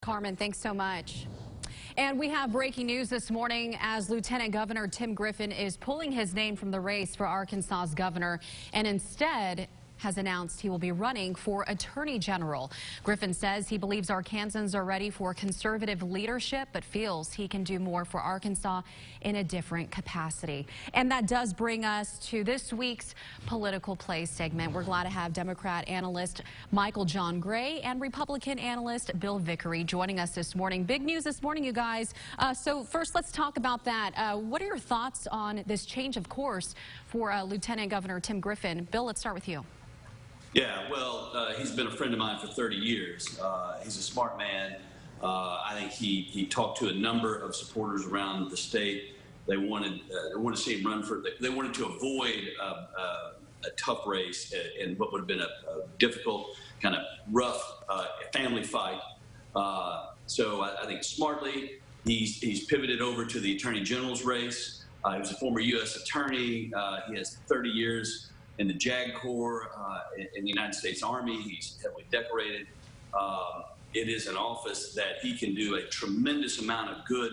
Carmen, thanks so much. And we have breaking news this morning as Lieutenant Governor Tim Griffin is pulling his name from the race for Arkansas's governor and instead has announced he will be running for Attorney General. Griffin says he believes Arkansans are ready for conservative leadership, but feels he can do more for Arkansas in a different capacity. And that does bring us to this week's Political Play segment. We're glad to have Democrat analyst Michael John Gray and Republican analyst Bill Vickery joining us this morning. Big news this morning, you guys. So first, let's talk about that. What are your thoughts on this change of course for Lieutenant Governor Tim Griffin? Bill, let's start with you. Yeah, well, he's been a friend of mine for 30 years. He's a smart man. I think he talked to a number of supporters around the state. They wanted to see him run for. They wanted to avoid a tough race and what would have been a difficult, kind of rough family fight. So I think smartly he's pivoted over to the Attorney General's race. He was a former U.S. attorney. He has 30 years in the JAG Corps, in the United States Army. He's heavily decorated. It is an office that he can do a tremendous amount of good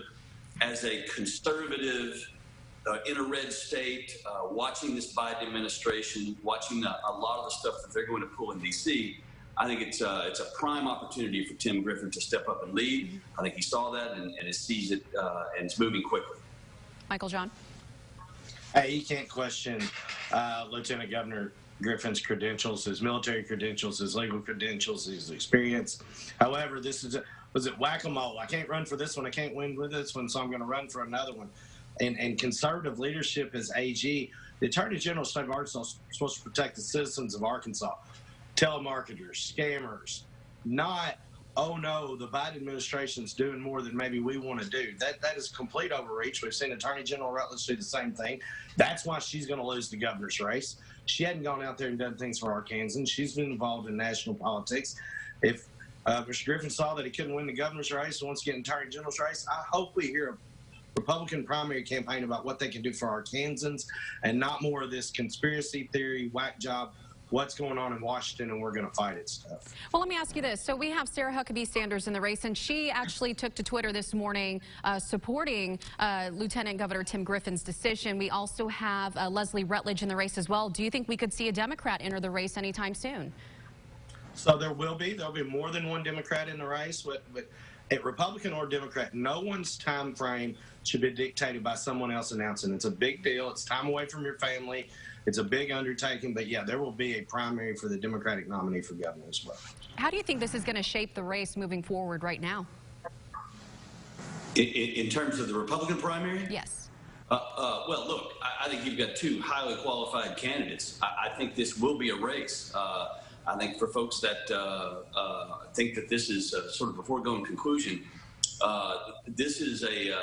as a conservative in a red state, watching this Biden administration, watching a lot of the stuff that they're going to pull in D.C. I think it's a prime opportunity for Tim Griffin to step up and lead. I think he saw that and sees it, and it's moving quickly. Michael John. Hey, you can't question Lieutenant Governor Griffin's credentials, his military credentials, his legal credentials, his experience. However, this was it whack-a-mole. I can't run for this one. I can't win with this one, so I'm going to run for another one. And conservative leadership as AG, the Attorney General of the state of Arkansas is supposed to protect the citizens of Arkansas, telemarketers, scammers, not, oh no, the Biden administration's doing more than maybe we want to do. That is complete overreach. We've seen Attorney General Rutledge do the same thing. That's why she's going to lose the governor's race. She hadn't gone out there and done things for Arkansans. She's been involved in national politics. If Mr. Griffin saw that he couldn't win the governor's race and wants to get an Attorney General's race, I hope we hear a Republican primary campaign about what they can do for Arkansans and not more of this conspiracy theory, whack job, what's going on in Washington, and we're going to fight it stuff. Well, let me ask you this. So we have Sarah Huckabee Sanders in the race, and she actually took to Twitter this morning supporting Lieutenant Governor Tim Griffin's decision. We also have Leslie Rutledge in the race as well. Do you think we could see a Democrat enter the race anytime soon? So there'll be more than one Democrat in the race, but a Republican or Democrat, no one's time frame should be dictated by someone else announcing. It's a big deal. It's time away from your family. It's a big undertaking, but yeah, there will be a primary for the Democratic nominee for governor as well. How do you think this is going to shape the race moving forward right now? In terms of the Republican primary? Yes. Well, look, I think you've got two highly qualified candidates. I think this will be a race. I think for folks that think that this is sort of a foregone conclusion, this is, as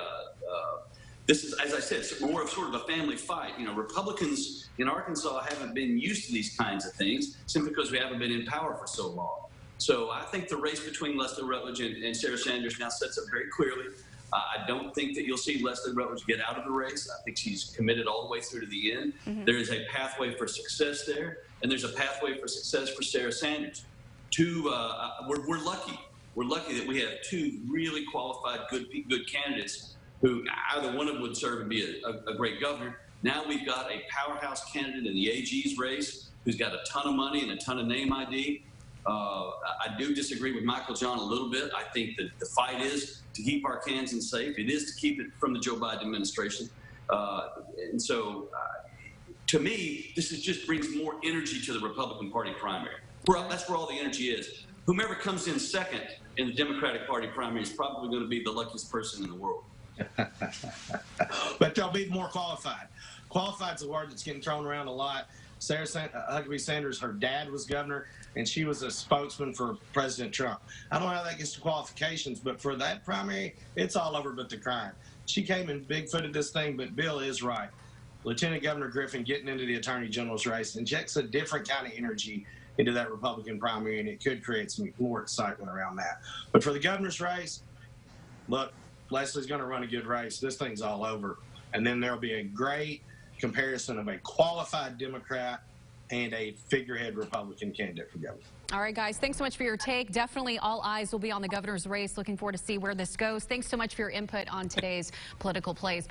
I said, it's more of sort of a family fight. You know, Republicans in Arkansas haven't been used to these kinds of things simply because we haven't been in power for so long. So I think the race between Leslie Rutledge and Sarah Sanders now sets up very clearly. I don't think that you'll see Leslie Rutledge get out of the race. I think she's committed all the way through to the end. Mm-hmm. There is a pathway for success there, and there's a pathway for success for Sarah Sanders. We're lucky. We're lucky that we have two really qualified, good candidates who either one of them would serve and be a great governor. Now we've got a powerhouse candidate in the AG's race who's got a ton of money and a ton of name ID. I do disagree with Michael John a little bit. I think that the fight is to keep Arkansans safe. It is to keep it from the Joe Biden administration. And so, to me, this just brings more energy to the Republican Party primary. That's where all the energy is. Whomever comes in second in the Democratic Party primary is probably going to be the luckiest person in the world. But they'll be more qualified. Qualified's a word that's getting thrown around a lot. Sarah Huckabee Sanders, her dad was governor, and she was a spokesman for President Trump. I don't know how that gets to qualifications, but for that primary, it's all over but the crime. She came and big-footed this thing, but Bill is right. Lieutenant Governor Griffin getting into the Attorney General's race injects a different kind of energy into that Republican primary, and it could create some more excitement around that. But for the governor's race, look, Leslie's going to run a good race. This thing's all over. And then there'll be a great comparison of a qualified Democrat and a figurehead Republican candidate for governor. All right, guys, thanks so much for your take. Definitely all eyes will be on the governor's race. Looking forward to see where this goes. Thanks so much for your input on today's Political Plays.